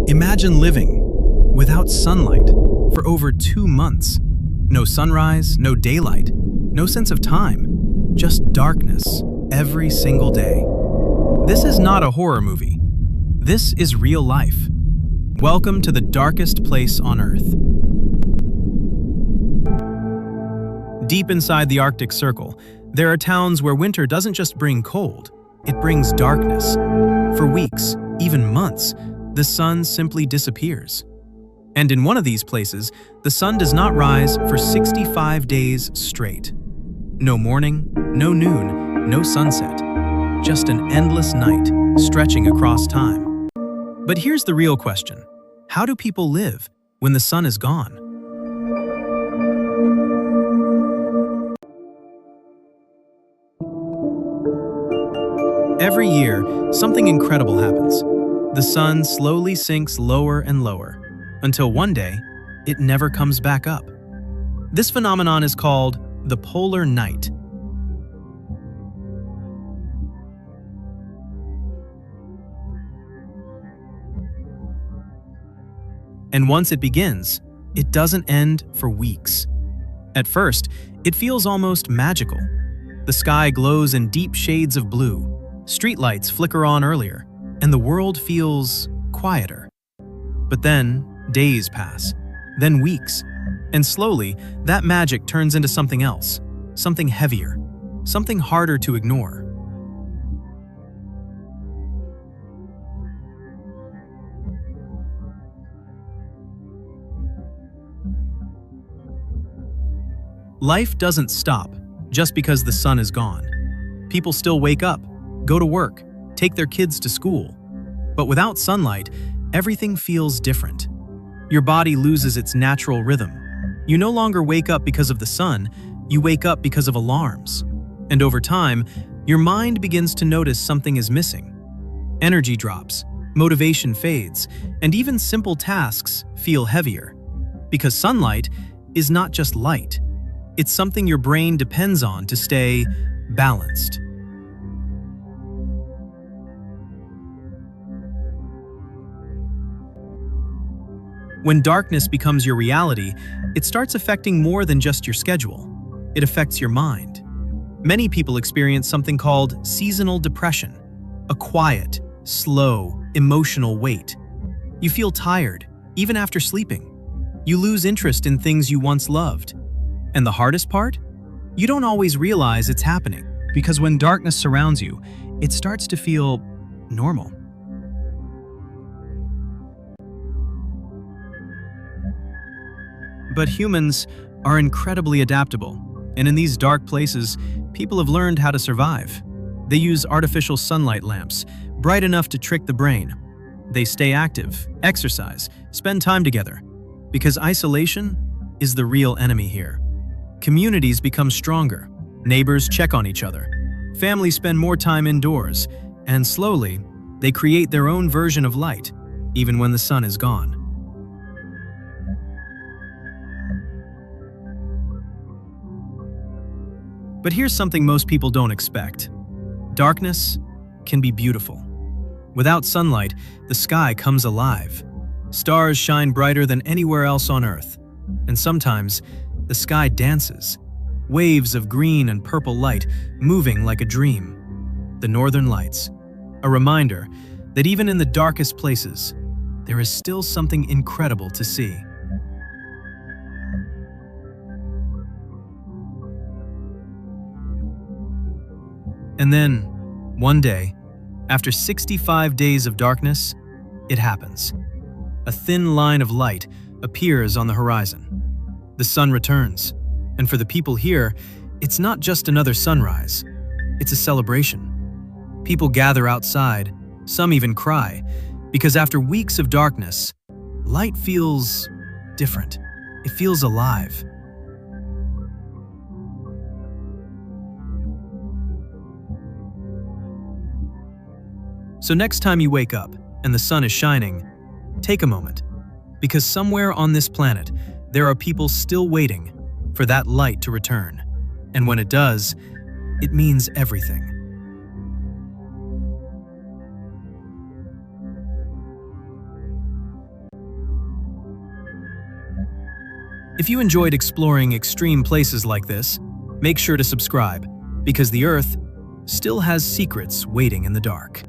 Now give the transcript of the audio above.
Imagine living without sunlight for over 2 months. No sunrise, no daylight, no sense of time, just darkness every single day. This is not a horror movie. This is real life. Welcome to the darkest place on Earth. Deep inside the Arctic Circle, there are towns where winter doesn't just bring cold, it brings darkness. For weeks, even months, the sun simply disappears. And in one of these places, the sun does not rise for 65 days straight. No morning, no noon, no sunset. Just an endless night stretching across time. But here's the real question. How do people live when the sun is gone? Every year, something incredible happens. The sun slowly sinks lower and lower, until one day, it never comes back up. This phenomenon is called the polar night. And once it begins, it doesn't end for weeks. At first, it feels almost magical. The sky glows in deep shades of blue, streetlights flicker on earlier, and the world feels quieter. But then, days pass, then weeks, and slowly, that magic turns into something else, something heavier, something harder to ignore. Life doesn't stop just because the sun is gone. People still wake up, go to work, take their kids to school. But without sunlight, everything feels different. Your body loses its natural rhythm. You no longer wake up because of the sun, you wake up because of alarms. And over time, your mind begins to notice something is missing. Energy drops, motivation fades, and even simple tasks feel heavier. Because sunlight is not just light. It's something your brain depends on to stay balanced. When darkness becomes your reality, it starts affecting more than just your schedule. It affects your mind. Many people experience something called seasonal depression, a quiet, slow, emotional weight. You feel tired, even after sleeping. You lose interest in things you once loved. And the hardest part? You don't always realize it's happening, because when darkness surrounds you, it starts to feel normal. But humans are incredibly adaptable, and in these dark places, people have learned how to survive. They use artificial sunlight lamps, bright enough to trick the brain. They stay active, exercise, spend time together, because isolation is the real enemy here. Communities become stronger, neighbors check on each other, families spend more time indoors, and slowly, they create their own version of light, even when the sun is gone. But here's something most people don't expect. Darkness can be beautiful. Without sunlight, the sky comes alive. Stars shine brighter than anywhere else on Earth, and sometimes, the sky dances, waves of green and purple light moving like a dream. The Northern Lights, a reminder that even in the darkest places, there is still something incredible to see. And then, one day, after 65 days of darkness, it happens. A thin line of light appears on the horizon. The sun returns, and for the people here, it's not just another sunrise, it's a celebration. People gather outside, some even cry, because after weeks of darkness, light feels different. It feels alive. So next time you wake up and the sun is shining, take a moment, because somewhere on this planet, there are people still waiting for that light to return. And when it does, it means everything. If you enjoyed exploring extreme places like this, make sure to subscribe, because the Earth still has secrets waiting in the dark.